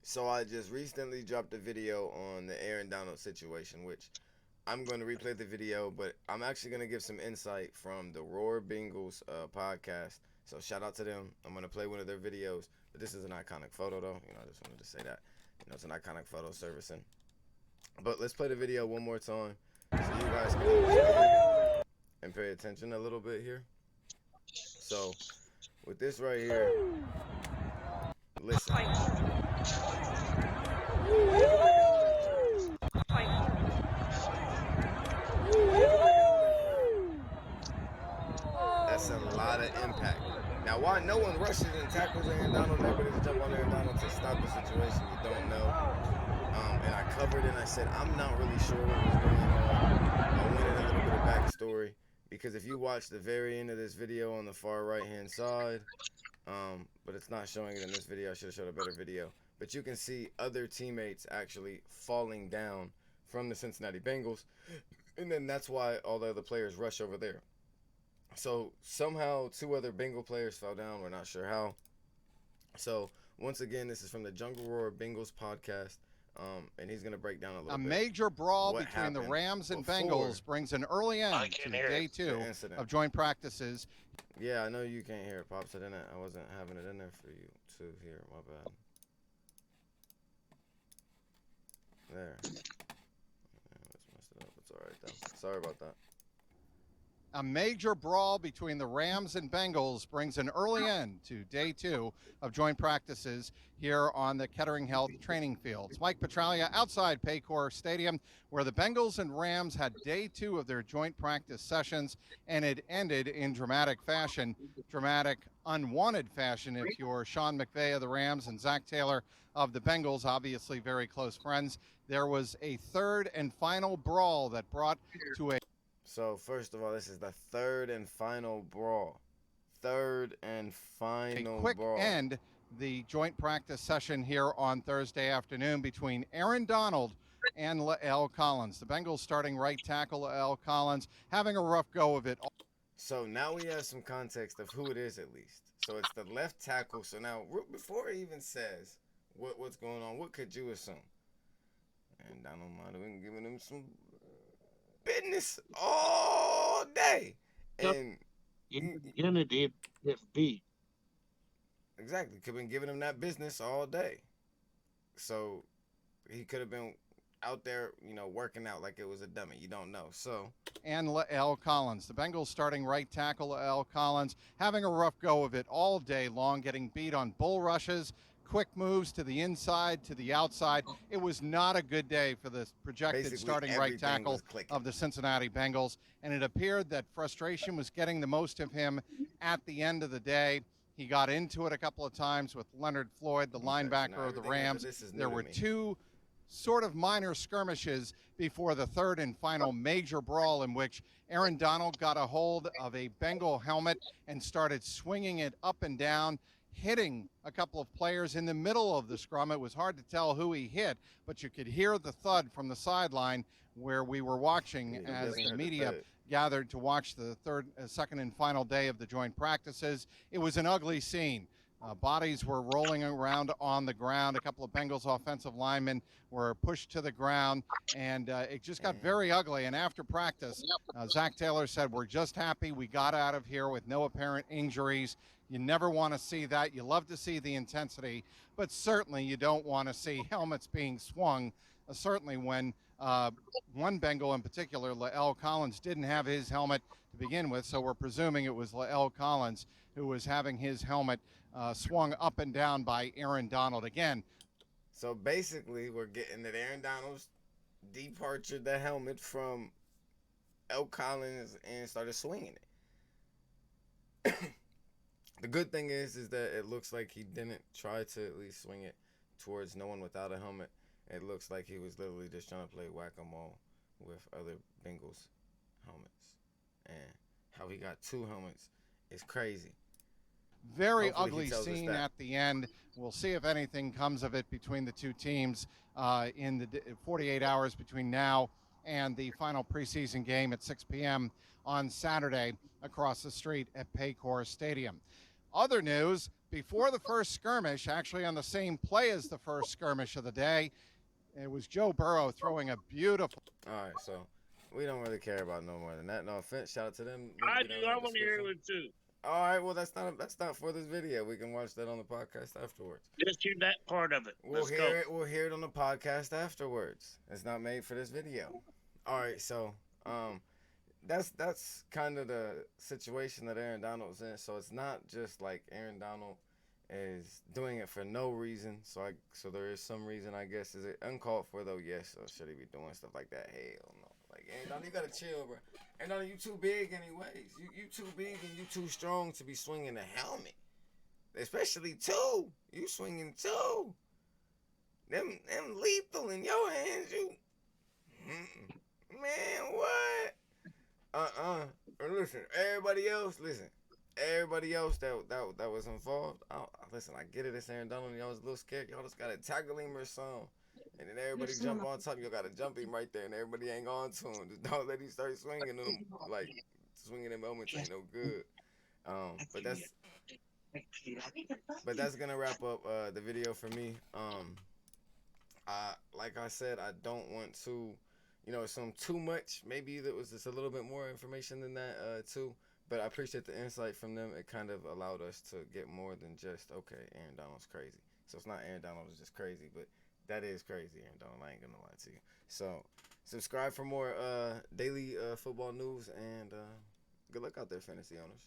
So I just recently dropped a video on the Aaron Donald situation, which I'm going to replay the video, but I'm actually going to give some insight from the Roar Bengals podcast. So shout out to them. I'm going to play one of their videos, but this is an iconic photo, though. I just wanted to say that. It's an iconic photo servicing. But let's play the video one more time so you guys can understand and pay attention a little bit here. So with this right here, listen. That's a lot of impact. Now, why no one rushes and tackles Aaron Donald, everybody to jump on Aaron Donald to stop the situation, you don't know. And I covered it and I said, I'm not really sure what was going on. I went in a little bit of backstory because if you watch the very end of this video on the far right-hand side, but it's not showing it in this video. I should have showed a better video. But you can see other teammates actually falling down from the Cincinnati Bengals. And then that's why all the other players rush over there. So somehow two other Bengal players fell down. We're not sure how. So once again, this is from the Jungle Roar Bengals podcast. And he's going to break down a little bit. A major brawl between the Rams and Bengals brings an early end to day 2 of joint practices. Yeah, I know you can't hear it, Pops. I wasn't having it in there for you to hear. My bad. There. Yeah, let's mess it up. It's all right, though. Sorry about that. A major brawl between the Rams and Bengals brings an early end to day 2 of joint practices here on the Kettering Health training fields. Mike Petralia outside Paycor Stadium, where the Bengals and Rams had day 2 of their joint practice sessions, and it ended in dramatic fashion, dramatic, unwanted fashion if you're Sean McVay of the Rams and Zach Taylor of the Bengals, obviously very close friends. There was a third and final brawl that brought to a So, first of all, this is the third and final brawl. Third and final quick brawl. end the joint practice session here on Thursday afternoon between Aaron Donald and La'el Collins. The Bengals starting right tackle La'el Collins having a rough go of it. So now we have some context of who it is at least. So it's the left tackle. So now, before it even says what's going on, what could you assume? And Donald might have been giving him some business all day. And Kennedy if beat. Exactly. Could have been giving him that business all day. So he could have been out there, working out like it was a dummy. You don't know. So. And La'el Collins. The Bengals starting right tackle La'el Collins having a rough go of it all day long, getting beat on bull rushes, quick moves to the inside, to the outside. It was not a good day for the projected Basically, starting right tackle of the Cincinnati Bengals, and it appeared that frustration was getting the most of him at the end of the day. He got into it a couple of times with Leonard Floyd, the linebacker of the Rams. There were two sort of minor skirmishes before the third and final major brawl in which Aaron Donald got a hold of a Bengal helmet and started swinging it up and down, hitting a couple of players in the middle of the scrum. It was hard to tell who he hit, but you could hear the thud from the sideline where we were watching as the media gathered to watch the second and final day of the joint practices. It was an ugly scene. Bodies were rolling around on the ground. A couple of Bengals offensive linemen were pushed to the ground, and it just got very ugly. And after practice, Zach Taylor said, "We're just happy we got out of here with no apparent injuries." You never want to see that. You love to see the intensity, but certainly you don't want to see helmets being swung, certainly when one Bengal in particular, La'el Collins, didn't have his helmet to begin with, so we're presuming it was La'el Collins who was having his helmet swung up and down by Aaron Donald again. So basically, we're getting that Aaron Donald's departure the helmet from L. Collins and started swinging it. The good thing is that it looks like he didn't try to at least swing it towards no one without a helmet. It looks like he was literally just trying to play Whack A Mole with other Bengals helmets. And how he got two helmets is crazy. Very ugly scene at the end. We'll see if anything comes of it between the two teams in the 48 hours between now and the final preseason game at 6 p.m. on Saturday across the street at Paycor Stadium. Other news, before the first skirmish, actually on the same play as the first skirmish of the day, it was Joe Burrow throwing a beautiful. All right, so we don't really care about no more than that. No offense. Shout out to them. I do. I want to hear it too. All right, well that's not for this video. We can watch that on the podcast afterwards. Just hear that part of it. We'll hear it on the podcast afterwards. It's not made for this video. All right, so that's kind of the situation that Aaron Donald's in. So it's not just like Aaron Donald is doing it for no reason. So there is some reason, I guess. Is it uncalled for though? Yes. So should he be doing stuff like that? Hell no. Like, Aaron Donald, you gotta chill, bro. Aaron Donald, you too big anyways. You too big and you too strong to be swinging a helmet. Especially two. You swinging two. Them lethal in your hands. You, man, what? Listen, everybody else that was involved. Listen, I get it. It's Aaron Donald. Y'all was a little scared. Y'all just gotta tackle him or something. And then everybody jump on top. You gotta jump him right there, and everybody ain't on to him. Just don't let him start swinging them. Like swinging them moments ain't no good. But that's gonna wrap up the video for me. Like I said, I don't want to, assume too much. Maybe there was just a little bit more information than that too. But I appreciate the insight from them. It kind of allowed us to get more than just, okay, Aaron Donald's crazy. So it's not Aaron Donald is just crazy, but that is crazy, Aaron Donald. I ain't gonna lie to you. So subscribe for more daily football news, and good luck out there, fantasy owners.